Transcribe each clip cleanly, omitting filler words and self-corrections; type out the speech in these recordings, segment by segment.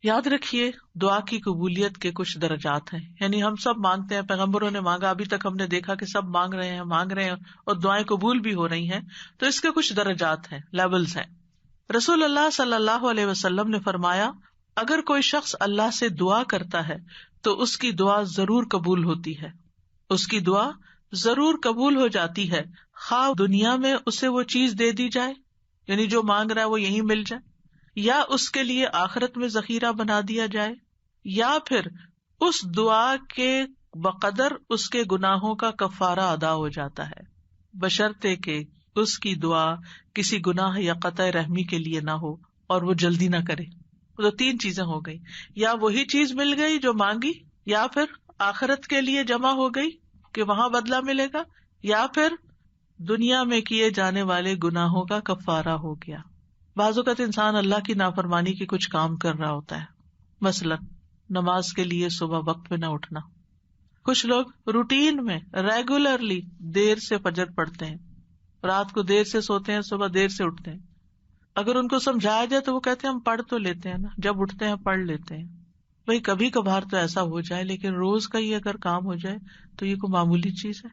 یاد رکھیے دعا کی قبولیت کے کچھ درجات ہیں، یعنی ہم سب مانگتے ہیں، پیغمبروں نے مانگا، ابھی تک ہم نے دیکھا کہ سب مانگ رہے ہیں اور دعائیں قبول بھی ہو رہی ہیں، تو اس کے کچھ درجات ہیں، لیولز ہیں۔ رسول اللہ صلی اللہ علیہ وسلم نے فرمایا، اگر کوئی شخص اللہ سے دعا کرتا ہے تو اس کی دعا ضرور قبول ہوتی ہے، اس کی دعا ضرور قبول ہو جاتی ہے، خواہ دنیا میں اسے وہ چیز دے دی جائے، یعنی جو مانگ رہا ہے وہ یہیں مل جائے، یا اس کے لیے آخرت میں ذخیرہ بنا دیا جائے، یا پھر اس دعا کے بقدر اس کے گناہوں کا کفارہ ادا ہو جاتا ہے، بشرطے کہ اس کی دعا کسی گناہ یا قطع رحمی کے لیے نہ ہو اور وہ جلدی نہ کرے۔ تو تین چیزیں ہو گئی، یا وہی چیز مل گئی جو مانگی، یا پھر آخرت کے لیے جمع ہو گئی کہ وہاں بدلہ ملے گا، یا پھر دنیا میں کیے جانے والے گناہوں کا کفارہ ہو گیا۔ بعض اوقات انسان اللہ کی نافرمانی کے کچھ کام کر رہا ہوتا ہے، مثلا نماز کے لیے صبح وقت پہ نہ اٹھنا، کچھ لوگ روٹین میں ریگولرلی دیر سے فجر پڑھتے ہیں، رات کو دیر سے سوتے ہیں، صبح دیر سے اٹھتے ہیں، اگر ان کو سمجھایا جائے تو وہ کہتے ہیں ہم پڑھ تو لیتے ہیں نا، جب اٹھتے ہیں پڑھ لیتے ہیں۔ بھائی کبھی کبھار تو ایسا ہو جائے، لیکن روز کا یہ اگر کام ہو جائے تو یہ کوئی معمولی چیز ہے؟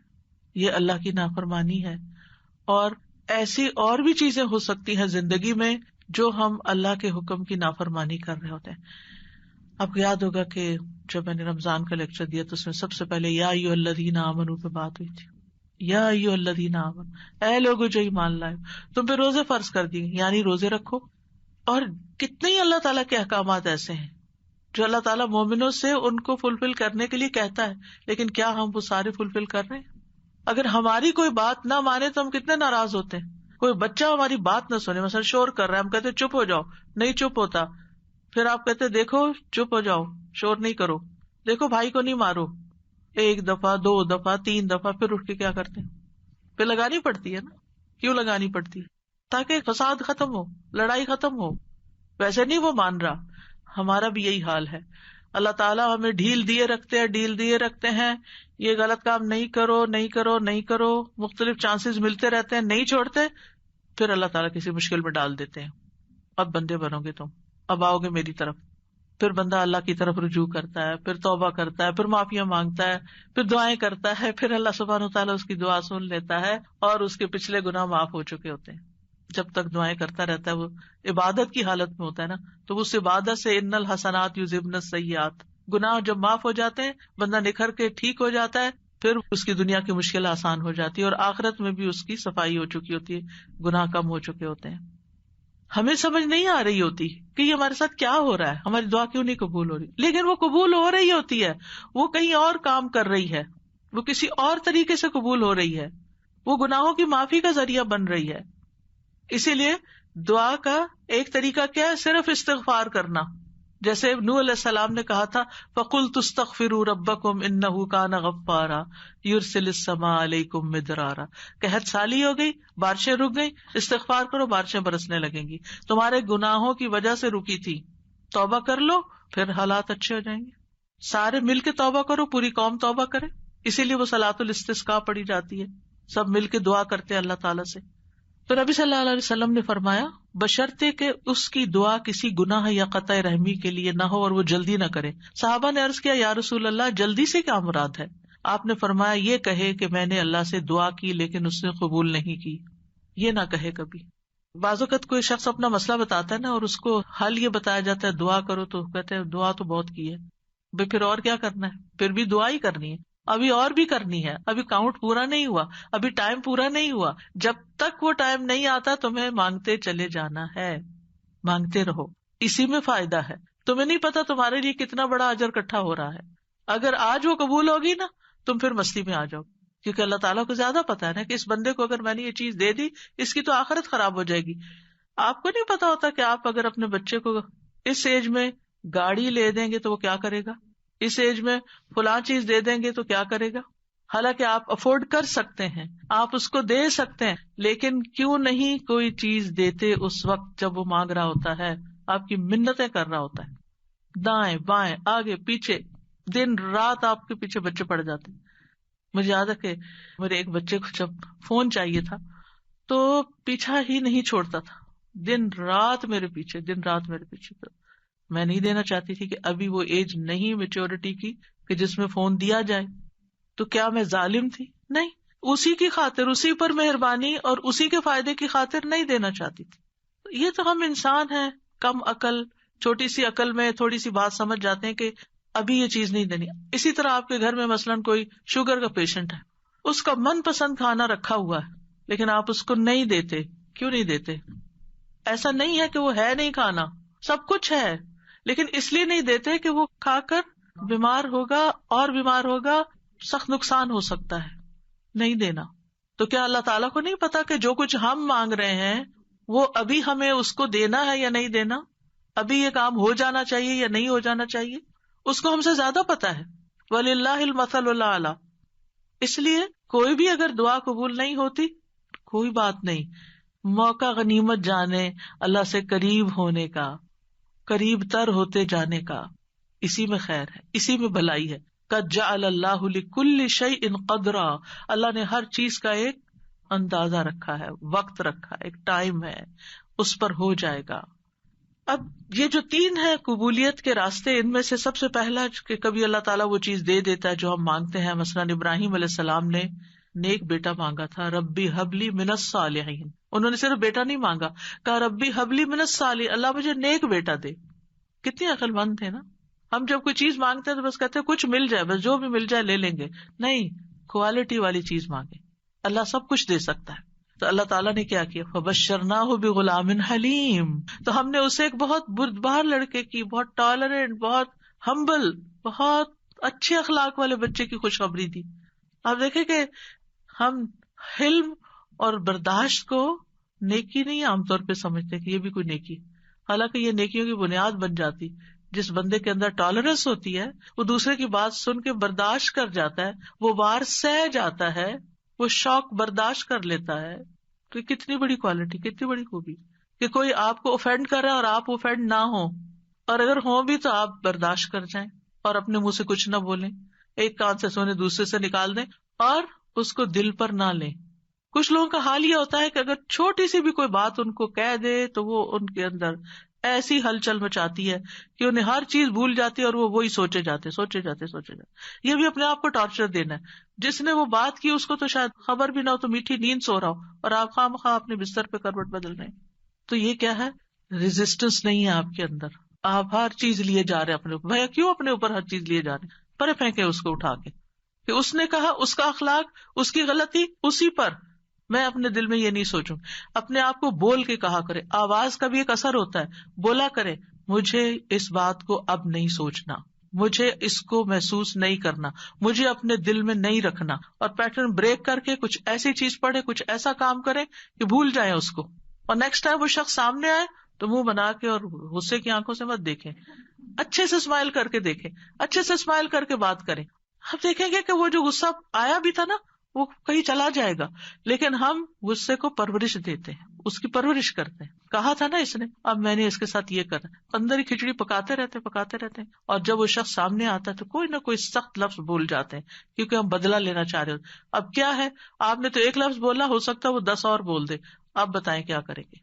یہ اللہ کی نافرمانی ہے۔ اور ایسی اور بھی چیزیں ہو سکتی ہیں زندگی میں جو ہم اللہ کے حکم کی نافرمانی کر رہے ہوتے ہیں۔ آپ کو یاد ہوگا کہ جب میں نے رمضان کا لیکچر دیا تو اس میں سب سے پہلے یا ایھا الذین آمنوا پہ بات ہوئی تھی، یا ایھا الذین آمنوا، اے لوگو جو ایمان لائے، تم پہ روزے فرض کر دیے، یعنی روزے رکھو۔ اور کتنے ہی اللہ تعالیٰ کے احکامات ایسے ہیں جو اللہ تعالیٰ مومنوں سے ان کو فلفل کرنے کے لیے کہتا ہے، لیکن کیا ہم وہ سارے فلفل کر رہے ہیں؟ اگر ہماری کوئی بات نہ مانے تو ہم کتنے ناراض ہوتے ہیں۔ کوئی بچہ ہماری بات نہ سنے، مثلا شور کر رہا ہے، ہم کہتے چپ ہو جاؤ، نہیں چپ ہوتا، پھر آپ کہتے دیکھو چپ ہو جاؤ، شور نہیں کرو، دیکھو بھائی کو نہیں مارو، ایک دفعہ، دو دفعہ، تین دفعہ، پھر اٹھ کے کیا کرتے ہیں؟ پھر لگانی پڑتی ہے نا۔ کیوں لگانی پڑتی ہے؟ تاکہ فساد ختم ہو، لڑائی ختم ہو۔ ویسے نہیں وہ مان رہا، ہمارا بھی یہی حال ہے۔ اللہ تعالیٰ ہمیں ڈھیل دیے رکھتے ہیں، یہ غلط کام نہیں کرو، نہیں کرو، نہیں کرو، مختلف چانسز ملتے رہتے ہیں، نہیں چھوڑتے، پھر اللہ تعالیٰ کسی مشکل میں ڈال دیتے ہیں، اب بندے بنو گے تم، اب آؤ گے میری طرف۔ پھر بندہ اللہ کی طرف رجوع کرتا ہے، پھر توبہ کرتا ہے، پھر معافیاں مانگتا ہے، پھر دعائیں کرتا ہے، پھر اللہ سبحانہ وتعالیٰ اس کی دعا سن لیتا ہے اور اس کے پچھلے گناہ معاف ہو چکے ہوتے ہیں۔ جب تک دعائیں کرتا رہتا ہے، وہ عبادت کی حالت میں ہوتا ہے نا، تو اس عبادت سے ان الحسنات یذہبن السیئات، گناہ جب معاف ہو جاتے ہیں، بندہ نکھر کے ٹھیک ہو جاتا ہے، پھر اس کی دنیا کی مشکل آسان ہو جاتی ہے اور آخرت میں بھی اس کی صفائی ہو چکی ہوتی ہے، گناہ کم ہو چکے ہوتے ہیں۔ ہمیں سمجھ نہیں آ رہی ہوتی کہ یہ ہمارے ساتھ کیا ہو رہا ہے، ہماری دعا کیوں نہیں قبول ہو رہی، لیکن وہ قبول ہو رہی ہوتی ہے، وہ کہیں اور کام کر رہی ہے، وہ کسی اور طریقے سے قبول ہو رہی ہے، وہ گناہوں کی معافی کا ذریعہ بن رہی ہے۔ اسی لیے دعا کا ایک طریقہ کیا ہے؟ صرف استغفار کرنا، جیسے نوح علیہ السلام نے کہا تھا فَقُلْتُ اسْتَغْفِرُوا رَبَّكُمْ إِنَّهُ كَانَ غَفَّارًا يُرْسِلِ السَّمَاءَ عَلَيْكُمْ مِدْرَارًا، قحط سالی ہو گئی، بارشیں رک گئی، استغفار کرو، بارشیں برسنے لگیں گی، تمہارے گناہوں کی وجہ سے رکی تھی، توبہ کر لو، پھر حالات اچھے ہو جائیں گے۔ سارے مل کے توبہ کرو، پوری قوم توبہ کرے، اسی لیے وہ صلاۃ الاستسقاء پڑھی جاتی ہے، سب مل کے دعا کرتے ہیں اللہ تعالیٰ سے۔ تو نبی صلی اللہ علیہ وسلم نے فرمایا بشرطے کہ اس کی دعا کسی گناہ یا قطع رحمی کے لیے نہ ہو اور وہ جلدی نہ کرے۔ صحابہ نے عرض کیا یا رسول اللہ، جلدی سے کیا مراد ہے؟ آپ نے فرمایا یہ کہے کہ میں نے اللہ سے دعا کی لیکن اس نے قبول نہیں کی، یہ نہ کہے کبھی۔ بعض اوقات کوئی شخص اپنا مسئلہ بتاتا ہے نا اور اس کو حل یہ بتایا جاتا ہے دعا کرو، تو کہتے ہیں دعا تو بہت کی ہے بھائی، پھر اور کیا کرنا ہے؟ پھر بھی دعا ہی کرنی ہے، ابھی اور بھی کرنی ہے، ابھی کاؤنٹ پورا نہیں ہوا، ابھی ٹائم پورا نہیں ہوا، جب تک وہ ٹائم نہیں آتا تمہیں مانگتے چلے جانا ہے، مانگتے رہو، اسی میں فائدہ ہے۔ تمہیں نہیں پتا تمہارے لیے کتنا بڑا اجر اکٹھا ہو رہا ہے۔ اگر آج وہ قبول ہوگی نا، تم پھر مستی میں آ جاؤ، کیونکہ اللہ تعالیٰ کو زیادہ پتا ہے نا کہ اس بندے کو اگر میں نے یہ چیز دے دی، اس کی تو آخرت خراب ہو جائے گی۔ آپ کو نہیں پتا ہوتا کہ آپ اگر اپنے بچے کو اس ایج میں گاڑی لے دیں گے تو وہ کیا کرے گا، اس ایج میں فلاں چیز دے دیں گے تو کیا کرے گا، حالانکہ آپ افورڈ کر سکتے ہیں، آپ اس کو دے سکتے ہیں، لیکن کیوں نہیں کوئی چیز دیتے اس وقت جب وہ مانگ رہا ہوتا ہے، آپ کی منتیں کر رہا ہوتا ہے، دائیں بائیں آگے پیچھے، دن رات آپ کے پیچھے بچے پڑ جاتے ہیں۔ مجھے یاد ہے کہ میرے ایک بچے کو جب فون چاہیے تھا تو پیچھا ہی نہیں چھوڑتا تھا، دن رات میرے پیچھے، دن رات میرے پیچھے۔ میں نہیں دینا چاہتی تھی کہ ابھی وہ ایج نہیں میچورٹی کی کہ جس میں فون دیا جائے. تو کیا میں ظالم تھی؟ نہیں، اسی کی خاطر، اسی پر مہربانی اور اسی کے فائدے کی خاطر نہیں دینا چاہتی تھی. یہ تو ہم انسان ہیں کم عقل، چھوٹی سی عقل میں تھوڑی سی بات سمجھ جاتے ہیں کہ ابھی یہ چیز نہیں دینی. اسی طرح آپ کے گھر میں مثلاً کوئی شوگر کا پیشنٹ ہے، اس کا من پسند کھانا رکھا ہوا ہے لیکن آپ اس کو نہیں دیتے. کیوں نہیں دیتے؟ ایسا نہیں ہے کہ وہ ہے نہیں کھانا، سب کچھ ہے، لیکن اس لیے نہیں دیتے کہ وہ کھا کر بیمار ہوگا اور بیمار ہوگا، سخت نقصان ہو سکتا ہے. نہیں دینا. تو کیا اللہ تعالیٰ کو نہیں پتا کہ جو کچھ ہم مانگ رہے ہیں وہ ابھی ہمیں اس کو دینا ہے یا نہیں دینا، ابھی یہ کام ہو جانا چاہیے یا نہیں ہو جانا چاہیے؟ اس کو ہم سے زیادہ پتا ہے. وَلِلَّهِ الْمَثَلُ الْأَعْلَى. اس لیے کوئی بھی اگر دعا قبول نہیں ہوتی، کوئی بات نہیں، موقع غنیمت جانے اللہ سے قریب ہونے کا، قریب تر ہوتے جانے کا. اسی میں خیر ہے، اسی میں بھلائی ہے. قد جعل اللہ لکل شیء قدرا. اللہ نے ہر چیز کا ایک اندازہ رکھا ہے، وقت رکھا ہے، ایک ٹائم ہے، اس پر ہو جائے گا. اب یہ جو 3 ہے قبولیت کے راستے، ان میں سے سب سے پہلا کہ کبھی اللہ تعالیٰ وہ چیز دے دیتا ہے جو ہم مانگتے ہیں. مثلاً ابراہیم علیہ السلام نے نیک بیٹا مانگا تھا، ربی حبلی من الصالحین. انہوں نے صرف بیٹا نہیں مانگا، کہا ربی حبلی من الصالحین، اللہ مجھے نیک بیٹا دے. کتنی عقل مند تھے نا. ہم جب کوئی چیز مانگتے ہیں تو بس کہتے ہیں کچھ مل جائے، بس جو بھی مل جائے لے لیں گے. نہیں، کوالٹی والی چیز مانگے، اللہ سب کچھ دے سکتا ہے. تو اللہ تعالیٰ نے کیا کیا؟ فبشرناہ بغلام حلیم. تو ہم نے اسے ایک بہت بردبار لڑکے کی، بہت ٹالرنٹ، بہت ہمبل، بہت اچھے اخلاق والے بچے کی خوشخبری دی. آپ دیکھیں کہ ہم حلم اور برداشت کو نیکی نہیں عام طور پہ سمجھتے کہ یہ بھی کوئی نیکی، حالانکہ یہ نیکیوں کی بنیاد بن جاتی. جس بندے کے اندر ٹالرنس ہوتی ہے، وہ دوسرے کی بات سن کے برداشت کر جاتا ہے، وہ وار سہ جاتا ہے، وہ شوق برداشت کر لیتا ہے. تو کتنی بڑی کوالٹی، کتنی بڑی خوبی کہ کوئی آپ کو اوفینڈ کر رہا ہے اور آپ اوفینڈ نہ ہو، اور اگر ہوں بھی تو آپ برداشت کر جائیں اور اپنے منہ سے کچھ نہ بولیں، ایک کان سے سونے دوسرے سے نکال دیں اور اس کو دل پر نہ لیں. کچھ لوگوں کا حال یہ ہوتا ہے کہ اگر چھوٹی سی بھی کوئی بات ان کو کہہ دے تو وہ ان کے اندر ایسی ہلچل مچاتی ہے کہ انہیں ہر چیز بھول جاتی ہے اور وہ وہی سوچے جاتے. یہ بھی اپنے آپ کو ٹارچر دینا ہے. جس نے وہ بات کی اس کو تو شاید خبر بھی نہ ہو، تو میٹھی نیند سو رہا ہو اور آپ خواہ اپنے بستر پہ کروٹ بدل رہے ہیں. تو یہ کیا ہے؟ ریزسٹنس نہیں ہے آپ کے اندر. آپ ہر چیز لیے جا رہے ہیں اپنے اوپر. بھیا کیوں اپنے اوپر ہر چیز لیے جا رہے ہیں؟ پرے پھینکے اس کو اٹھا کے کہ اس نے کہا، اس کا اخلاق، اس کی غلطی اسی پر. میں اپنے دل میں یہ نہیں سوچوں. اپنے آپ کو بول کے کہا کرے. آواز کا بھی ایک اثر ہوتا ہے. بولا کرے مجھے اس بات کو اب نہیں سوچنا، مجھے اس کو محسوس نہیں کرنا، مجھے اپنے دل میں نہیں رکھنا. اور پیٹرن بریک کر کے کچھ ایسی چیز پڑھے، کچھ ایسا کام کرے کہ بھول جائیں اس کو. اور نیکسٹ ٹائم وہ شخص سامنے آئے تو منہ بنا کے اور غصے کی آنکھوں سے مت دیکھیں، اچھے سے اسمائل کر کے دیکھیں، اچھے سے اسمائل کر کے بات کریں. آپ دیکھیں گے کہ وہ جو غصہ آیا بھی تھا نا وہ کہیں چلا جائے گا. لیکن ہم غصے کو پرورش دیتے ہیں، اس کی پرورش کرتے ہیں. کہا تھا نا اس نے، اب میں نے اس کے ساتھ یہ کرا، اندر ہی کھچڑی پکاتے رہتے ہیں. اور جب وہ شخص سامنے آتا ہے تو کوئی نہ کوئی سخت لفظ بول جاتے ہیں کیونکہ ہم بدلہ لینا چاہ رہے ہوتے. اب کیا ہے، آپ نے تو ایک لفظ بولا، ہو سکتا ہے وہ 10 اور بول دے. آپ بتائیں کیا کریں گے؟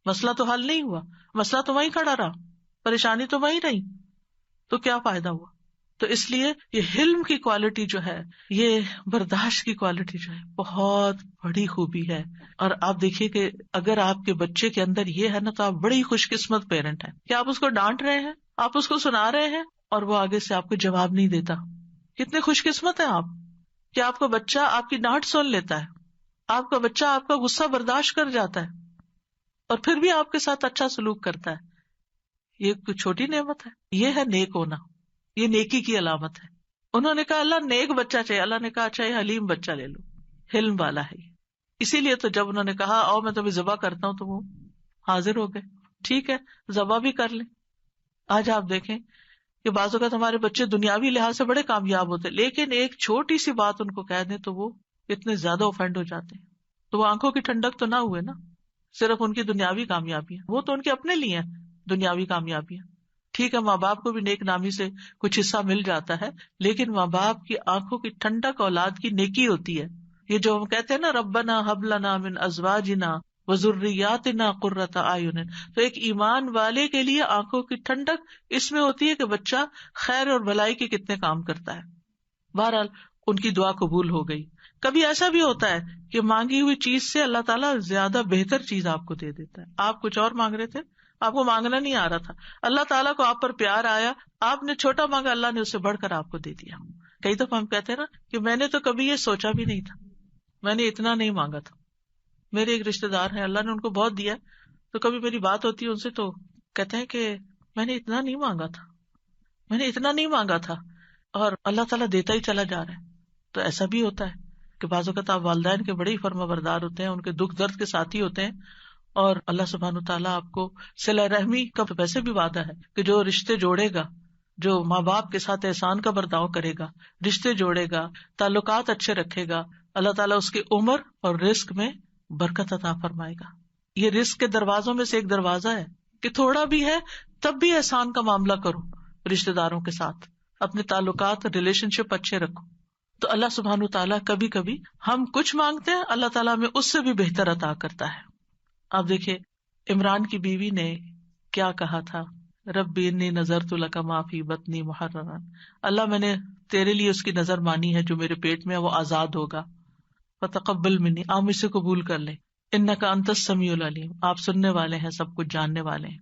مسئلہ تو حل نہیں ہوا، مسئلہ تو وہیں کھڑا رہا، پریشانی تو وہیں رہی. تو کیا فائدہ ہوا؟ تو اس لیے یہ حلم کی کوالٹی جو ہے، یہ برداشت کی کوالٹی جو ہے، بہت بڑی خوبی ہے. اور آپ دیکھیے کہ اگر آپ کے بچے کے اندر یہ ہے نا تو آپ بڑی خوش قسمت پیرنٹ ہیں کہ آپ اس کو ڈانٹ رہے ہیں، آپ اس کو سنا رہے ہیں اور وہ آگے سے آپ کو جواب نہیں دیتا. کتنے خوش قسمت ہیں آپ کہ آپ کا بچہ آپ کی ڈانٹ سن لیتا ہے، آپ کا بچہ آپ کا غصہ برداشت کر جاتا ہے اور پھر بھی آپ کے ساتھ اچھا سلوک کرتا ہے. یہ کوئی چھوٹی نعمت ہے؟ یہ ہے نیک ہونا، یہ نیکی کی علامت ہے. انہوں نے کہا اللہ نیک بچہ چاہیے، اللہ نے کہا اچھا یہ حلیم بچہ لے لو، حلم والا ہے. اسی لیے تو جب انہوں نے کہا آؤ میں تمہیں ذبح کرتا ہوں تو وہ حاضر ہو گئے. ٹھیک ہے ذبح بھی کر لیں. آج آپ دیکھیں کہ بعض اوقات ہمارے بچے دنیاوی لحاظ سے بڑے کامیاب ہوتے لیکن ایک چھوٹی سی بات ان کو کہہ دیں تو وہ اتنے زیادہ اوفینڈ ہو جاتے ہیں. تو وہ آنکھوں کی ٹھنڈک تو نہ ہوئے نا، صرف ان کی دنیاوی کامیابیاں، وہ تو ان کے اپنے لیے ہیں دنیاوی کامیابیاں. ٹھیک ہے ماں باپ کو بھی نیک نامی سے کچھ حصہ مل جاتا ہے، لیکن ماں باپ کی آنکھوں کی ٹھنڈک اولاد کی نیکی ہوتی ہے. یہ جو ہم کہتے ہیں نا ربنا ہب لنا من ازواجنا وَذُرِّيَّاتِنَا قُرَّةَ أَعْيُنٍ، تو ایک ایمان والے کے لیے آنکھوں کی ٹھنڈک اس میں ہوتی ہے کہ بچہ خیر اور بھلائی کے کتنے کام کرتا ہے۔ بہرحال ان کی دعا قبول ہو گئی۔ کبھی ایسا بھی ہوتا ہے کہ مانگی ہوئی چیز سے اللہ تعالیٰ زیادہ بہتر چیز آپ کو دے دیتا ہے۔ آپ کچھ اور مانگ رہے تھے، آپ کو مانگنا نہیں آ رہا تھا، اللہ تعالیٰ کو آپ پر پیار آیا، آپ نے چھوٹا مانگا، اللہ نے اس سے بڑھ کر آپ کو دے دیا۔ کئی دفعہ ہم کہتے ہیں نا کہ میں نے تو کبھی یہ سوچا بھی نہیں تھا، میں نے اتنا نہیں مانگا تھا۔ میرے ایک رشتے دار ہیں، اللہ نے ان کو بہت دیا، تو کبھی میری بات ہوتی ہے ان سے تو کہتے ہیں کہ میں نے اتنا نہیں مانگا تھا، میں نے اتنا نہیں مانگا تھا، اور اللہ تعالیٰ دیتا ہی چلا جا رہا ہے۔ تو ایسا بھی ہوتا ہے کہ بعض اوقات آپ والدین کے بڑے ہی فرما بردار ہوتے ہیں، ان کے دکھ درد کے ساتھی ہوتے ہیں، اور اللہ سبحانہ تعالیٰ آپ کو صلہ رحمی کا ویسے بھی وعدہ ہے کہ جو رشتے جوڑے گا، جو ماں باپ کے ساتھ احسان کا برتاؤ کرے گا، رشتے جوڑے گا، تعلقات اچھے رکھے گا، اللہ تعالیٰ اس کی عمر اور رزق میں برکت عطا فرمائے گا۔ یہ رزق کے دروازوں میں سے ایک دروازہ ہے کہ تھوڑا بھی ہے تب بھی احسان کا معاملہ کرو، رشتے داروں کے ساتھ اپنے تعلقات ریلیشن شپ اچھے رکھو۔ تو اللہ سبحانہ تعالیٰ کبھی کبھی ہم کچھ مانگتے ہیں، اللہ تعالیٰ ہمیں اس سے بھی بہتر عطا کرتا ہے۔ آپ دیکھیے عمران کی بیوی نے کیا کہا تھا، ربی انی نذرت لک ما فی بطنی محررا، اللہ میں نے تیرے لیے اس کی نظر مانی ہے جو میرے پیٹ میں ہے وہ آزاد ہوگا، فتقبل منی، آپ مجھ سے قبول کر لیں، انک انت السمیع العلیم، آپ سننے والے ہیں، سب کچھ جاننے والے ہیں۔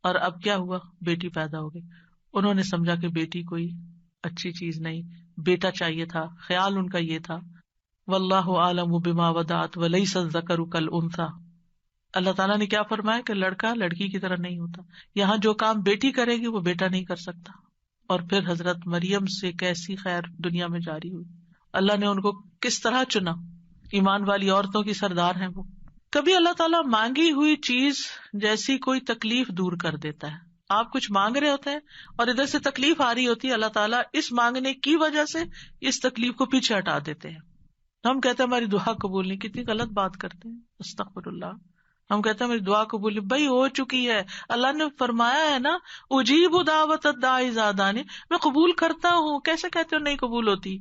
اور اب کیا ہوا، بیٹی پیدا ہو گئی۔ انہوں نے سمجھا کہ بیٹی کوئی اچھی چیز نہیں، بیٹا چاہیے تھا، خیال ان کا یہ تھا، واللہ اعلم بما وضعت ولیس الذکر کالانثی، اللہ تعالیٰ نے کیا فرمایا کہ لڑکا لڑکی کی طرح نہیں ہوتا، یہاں جو کام بیٹی کرے گی وہ بیٹا نہیں کر سکتا۔ اور پھر حضرت مریم سے کیسی خیر دنیا میں جاری ہوئی، اللہ نے ان کو کس طرح چنا، ایمان والی عورتوں کی سردار ہیں وہ۔ کبھی اللہ تعالیٰ مانگی ہوئی چیز جیسی کوئی تکلیف دور کر دیتا ہے۔ آپ کچھ مانگ رہے ہوتے ہیں اور ادھر سے تکلیف آ رہی ہوتی ہے، اللہ تعالیٰ اس مانگنے کی وجہ سے اس تکلیف کو پیچھے ہٹا دیتے ہیں۔ ہم کہتے ہیں ہماری دعا قبول نہیں، کتنی غلط بات کرتے ہیں، استغفر اللہ۔ ہم کہتے ہیں میری دعا قبول نہیں، بھائی ہو چکی ہے، اللہ نے فرمایا ہے نا اجیب دعوت الداعی اذا دعانی، میں قبول کرتا ہوں، کیسے کہتے ہو نہیں قبول ہوتی؟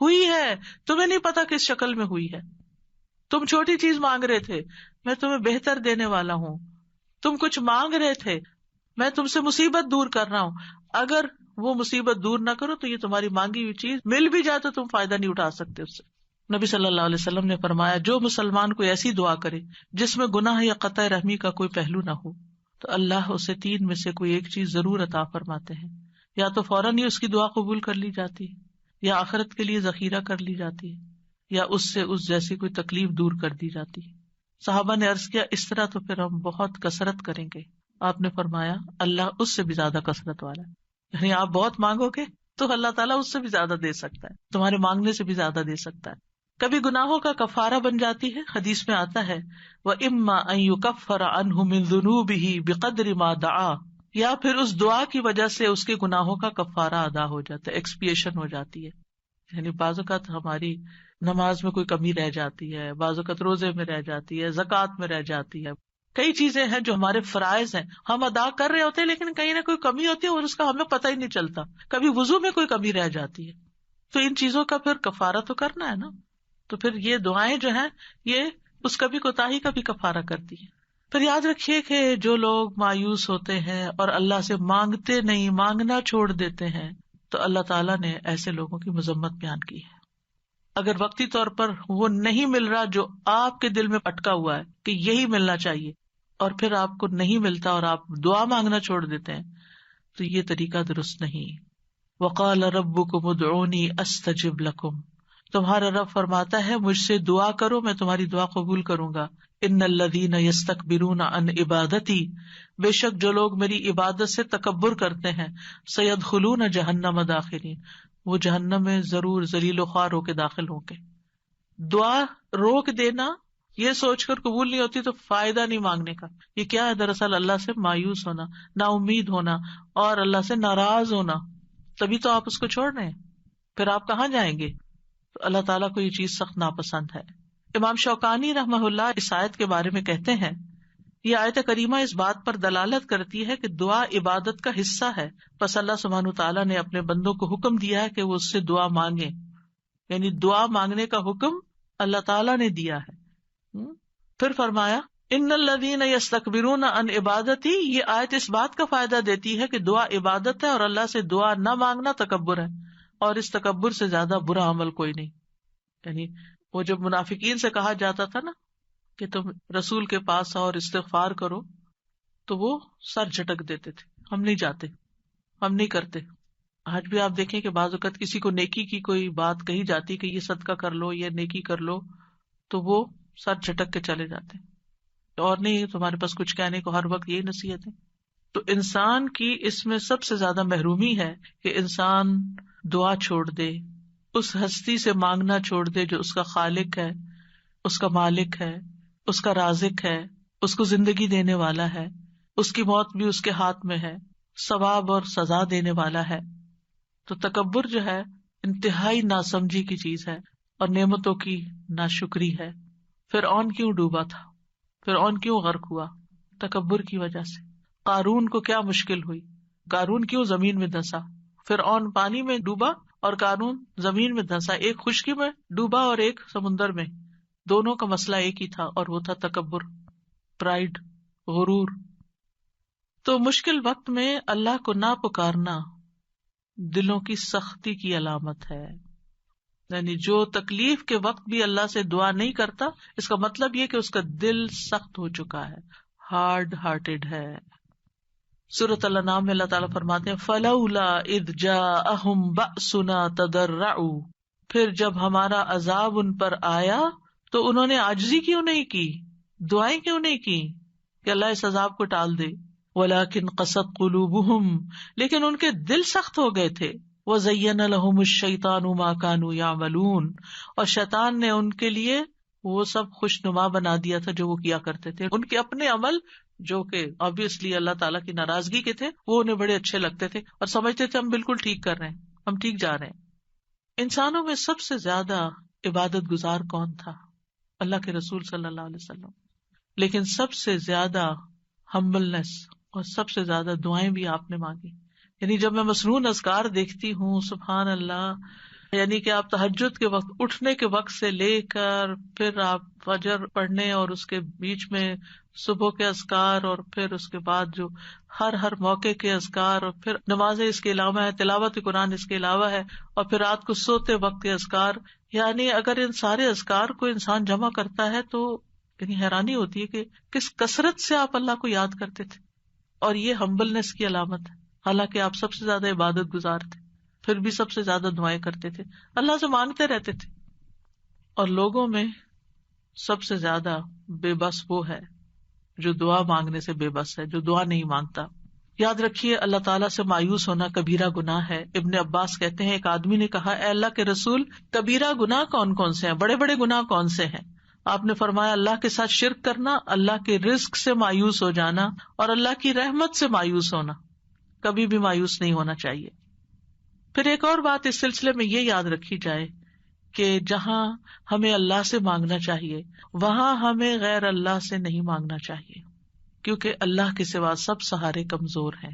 ہوئی ہے، تمہیں نہیں پتا کس شکل میں ہوئی ہے۔ تم چھوٹی چیز مانگ رہے تھے، میں تمہیں بہتر دینے والا ہوں۔ تم کچھ مانگ رہے تھے، میں تم سے مصیبت دور کر رہا ہوں۔ اگر وہ مصیبت دور نہ کرو تو یہ تمہاری مانگی ہوئی چیز مل بھی جائے تو تم فائدہ نہیں اٹھا سکتے اس سے۔ نبی صلی اللہ علیہ وسلم نے فرمایا جو مسلمان کوئی ایسی دعا کرے جس میں گناہ یا قطع رحمی کا کوئی پہلو نہ ہو تو اللہ اسے تین میں سے کوئی ایک چیز ضرور عطا فرماتے ہیں، یا تو فوراً ہی اس کی دعا قبول کر لی جاتی ہے، یا آخرت کے لیے ذخیرہ کر لی جاتی ہے، یا اس سے اس جیسی کوئی تکلیف دور کر دی جاتی ہے۔ صحابہ نے عرض کیا اس طرح تو پھر ہم بہت کثرت کریں گے۔ آپ نے فرمایا اللہ اس سے بھی زیادہ کثرت والا ہے، یعنی آپ بہت مانگو گے تو اللہ تعالیٰ اس سے بھی زیادہ دے سکتا ہے، تمہارے مانگنے سے بھی زیادہ دے سکتا ہے۔ کبھی گناہوں کا کفارہ بن جاتی ہے، حدیث میں آتا ہے وَإِمَّا أَن يُكَفَّرَ عَنْهُ مِن ذُنُوبِهِ بِقَدْرِ مَا دَعَا، یا پھر اس دعا کی وجہ سے اس کے گناہوں کا کفارہ ادا ہو جاتا ہے، ایکسپیشن ہو جاتی ہے۔ یعنی بعض اوقات ہماری نماز میں کوئی کمی رہ جاتی ہے، بعض اوقات روزے میں رہ جاتی ہے، زکوٰۃ میں رہ جاتی ہے، کئی چیزیں ہیں جو ہمارے فرائض ہیں ہم ادا کر رہے ہوتے ہیں لیکن کہیں نہ کوئی کمی ہوتی ہے اور اس کا ہمیں پتہ ہی نہیں چلتا۔ کبھی وضو میں کوئی کمی رہ جاتی ہے، تو ان چیزوں کا پھر کفارہ تو کرنا ہے نا۔ تو پھر یہ دعائیں جو ہیں یہ اس کبھی کوتاہی کا بھی کفارہ کرتی ہیں۔ پھر یاد رکھیے کہ جو لوگ مایوس ہوتے ہیں اور اللہ سے مانگتے نہیں، مانگنا چھوڑ دیتے ہیں، تو اللہ تعالیٰ نے ایسے لوگوں کی مذمت بیان کی ہے۔ اگر وقتی طور پر وہ نہیں مل رہا جو آپ کے دل میں اٹکا ہوا ہے کہ یہی ملنا چاہیے، اور پھر آپ کو نہیں ملتا اور آپ دعا مانگنا چھوڑ دیتے ہیں، تو یہ طریقہ درست نہیں۔ وقال ربکم ادعونی استجب لکم، تمہارا رب فرماتا ہے مجھ سے دعا کرو میں تمہاری دعا قبول کروں گا۔ ان الذین یستکبرون عن عبادتی، بے شک جو لوگ میری عبادت سے تکبر کرتے ہیں، سیدخلون جہنم داخرین، وہ جہنم میں ضرور ذلیل و خوار ہو کے داخل ہوں گے۔ دعا روک دینا یہ سوچ کر قبول نہیں ہوتی تو فائدہ نہیں مانگنے کا، یہ کیا ہے؟ دراصل اللہ سے مایوس ہونا، نا امید ہونا اور اللہ سے ناراض ہونا، تبھی تو آپ اس کو چھوڑ رہے ہیں، پھر آپ کہاں جائیں گے؟ تو اللہ تعالیٰ کو یہ چیز سخت ناپسند ہے۔ امام شوکانی رحمہ اللہ اس آیت کے بارے میں کہتے ہیں یہ آیت کریمہ اس بات پر دلالت کرتی ہے کہ دعا عبادت کا حصہ ہے، پس اللہ سبحانہ تعالیٰ نے اپنے بندوں کو حکم دیا ہے کہ وہ اس سے دعا مانگیں، یعنی دعا مانگنے کا حکم اللہ تعالیٰ نے دیا ہے۔ پھر فرمایا ان الذین یستکبرون عن عبادتی، یہ آیت اس بات کا فائدہ دیتی ہے کہ دعا عبادت ہے اور اللہ سے دعا نہ مانگنا تکبر ہے، اور اس تکبر سے زیادہ برا عمل کوئی نہیں. یعنی وہ جب منافقین سے کہا جاتا تھا نا کہ تم رسول کے پاس آؤ اور استغفار کرو، تو وہ سر جھٹک دیتے تھے، ہم نہیں جاتے، ہم نہیں کرتے. آج بھی آپ دیکھیں کہ بعض اوقات کسی کو نیکی کی کوئی بات کہی جاتی کہ یہ صدقہ کر لو، یہ نیکی کر لو، تو وہ سر جھٹک کے چلے جاتے، اور نہیں تمہارے پاس کچھ کہنے کو، ہر وقت یہی نصیحت ہے. تو انسان کی اس میں سب سے زیادہ محرومی ہے کہ انسان دعا چھوڑ دے، اس ہستی سے مانگنا چھوڑ دے جو اس کا خالق ہے، اس کا مالک ہے، اس کا رازق ہے، اس کو زندگی دینے والا ہے، اس کی موت بھی اس کے ہاتھ میں ہے، ثواب اور سزا دینے والا ہے. تو تکبر جو ہے انتہائی ناسمجھی کی چیز ہے اور نعمتوں کی ناشکری ہے. فرعون کیوں ڈوبا تھا؟ فرعون کیوں غرق ہوا؟ تکبر کی وجہ سے. قارون کو کیا مشکل ہوئی؟ قارون کیوں زمین میں دھنسا؟ فرعون پانی میں ڈوبا اور قارون زمین میں دھنسا، ایک خشکی میں ڈوبا اور ایک سمندر میں. دونوں کا مسئلہ ایک ہی تھا اور وہ تھا تکبر، پرائڈ، غرور. تو مشکل وقت میں اللہ کو نہ پکارنا دلوں کی سختی کی علامت ہے. یعنی جو تکلیف کے وقت بھی اللہ سے دعا نہیں کرتا، اس کا مطلب یہ کہ اس کا دل سخت ہو چکا ہے، ہارڈ ہارٹیڈ ہے. سورۃ الانعام میں اللہ تعالیٰ فرماتے ہیں فَلَوْلَا إِذْ جَاءَهُمْ بَأْسُنَا تَضَرَّعُوا، پھر جب ہمارا عذاب ان پر آیا تو انہوں نے عاجزی کیوں نہیں کی، دعائیں کیوں نہیں کی کہ اللہ اس عذاب کو ٹال دے. وَلَكِنْ قَسَتْ قُلُوبُهُمْ، لیکن ان کے دل سخت ہو گئے تھے. وَزَيَّنَ لَهُمُ الشَّيْطَانُ مَا كَانُوا يَعْمَلُونَ، اور شیطان نے ان کے لیے وہ سب خوشنما بنا دیا تھا جو وہ کیا کرتے تھے. ان کے اپنے عمل جو کہ obviously اللہ تعالیٰ کی ناراضگی کے تھے، وہ انہیں بڑے اچھے لگتے تھے اور سمجھتے تھے ہم بالکل ٹھیک کر رہے ہیں، ہم ٹھیک جا رہے ہیں. انسانوں میں سب سے زیادہ عبادت گزار کون تھا؟ اللہ کے رسول صلی اللہ علیہ وسلم. لیکن سب سے زیادہ ہمبلنس اور سب سے زیادہ دعائیں بھی آپ نے مانگی. یعنی جب میں مسنون اذکار دیکھتی ہوں، سبحان اللہ، یعنی کہ آپ تہجد کے وقت اٹھنے کے وقت سے لے کر پھر آپ فجر پڑھنے اور اس کے بیچ میں صبح کے اذکار اور پھر اس کے بعد جو ہر موقع کے اذکار اور پھر نمازیں اس کے علاوہ ہے، تلاوت قرآن اس کے علاوہ ہے، اور پھر رات کو سوتے وقت کے اذکار. یعنی اگر ان سارے اذکار کو انسان جمع کرتا ہے تو یعنی حیرانی ہوتی ہے کہ کس کثرت سے آپ اللہ کو یاد کرتے تھے. اور یہ ہمبلنس کی علامت ہے، حالانکہ آپ سب سے زیادہ عبادت گزار تھے، پھر بھی سب سے زیادہ دعائیں کرتے تھے، اللہ سے مانگتے رہتے تھے. اور لوگوں میں سب سے زیادہ بے بس وہ ہے جو دعا مانگنے سے بے بس ہے، جو دعا نہیں مانگتا. یاد رکھیے اللہ تعالیٰ سے مایوس ہونا کبیرہ گناہ ہے. ابن عباس کہتے ہیں ایک آدمی نے کہا اے اللہ کے رسول، کبیرہ گناہ کون کون سے ہیں، بڑے بڑے گناہ کون سے ہیں؟ آپ نے فرمایا اللہ کے ساتھ شرک کرنا، اللہ کے رزق سے مایوس ہو جانا اور اللہ کی رحمت سے مایوس ہونا. کبھی بھی مایوس نہیں ہونا چاہیے. پھر ایک اور بات اس سلسلے میں یہ یاد رکھی جائے کہ جہاں ہمیں اللہ سے مانگنا چاہیے وہاں ہمیں غیر اللہ سے نہیں مانگنا چاہیے، کیونکہ اللہ کے سوا سب سہارے کمزور ہیں.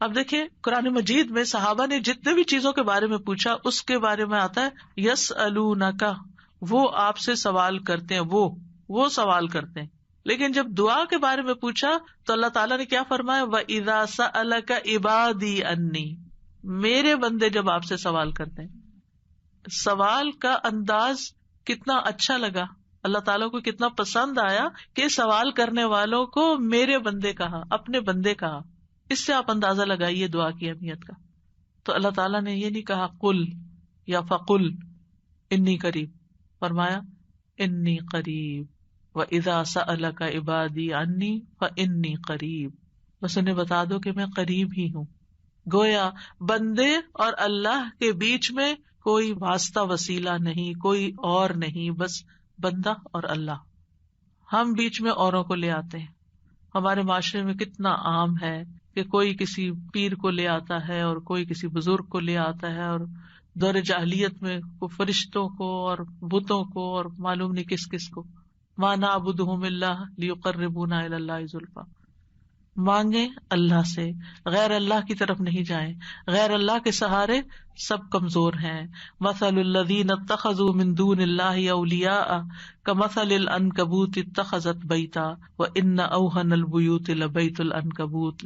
اب دیکھیں قرآن مجید میں صحابہ نے جتنے بھی چیزوں کے بارے میں پوچھا اس کے بارے میں آتا ہے یسألونک، وہ آپ سے سوال کرتے ہیں، وہ سوال کرتے ہیں. لیکن جب دعا کے بارے میں پوچھا تو اللہ تعالیٰ نے کیا فرمایا وَإِذَا سَأَلَكَ عِبَادِي عَنِّي، میرے بندے جب آپ سے سوال کرتے ہیں. سوال کا انداز کتنا اچھا لگا، اللہ تعالیٰ کو کتنا پسند آیا کہ سوال کرنے والوں کو میرے بندے کہا، اپنے بندے کہا. اس سے آپ اندازہ لگائیے دعا کی اہمیت کا. تو اللہ تعالیٰ نے یہ نہیں کہا قل یا فقل انی قریب، فرمایا انی قریب وَإِذَا سَأَلَكَ عِبَادِي عَنِّي فَإِنِّي قَرِيب، بس انہیں بتا دو کہ میں قریب ہی ہوں. گویا بندے اور اللہ کے بیچ میں کوئی واسطہ وسیلہ نہیں، کوئی اور نہیں، بس بندہ اور اللہ. ہم بیچ میں اوروں کو لے آتے ہیں. ہمارے معاشرے میں کتنا عام ہے کہ کوئی کسی پیر کو لے آتا ہے اور کوئی کسی بزرگ کو لے آتا ہے، اور دور جاہلیت میں فرشتوں کو اور بتوں کو اور معلوم نہیں کس کس کو. ما نعبدهم الا ليقربونا الى الله زلفى. مانگیں اللہ سے، غیر اللہ کی طرف نہیں جائیں، غیر اللہ کے سہارے سب کمزور ہیں. مثل الذین اتخذوا من دون اللہ اولیاء کمثل العنکبوت اتخذت بیتا وان اوہن البیوت لبیت العنکبوت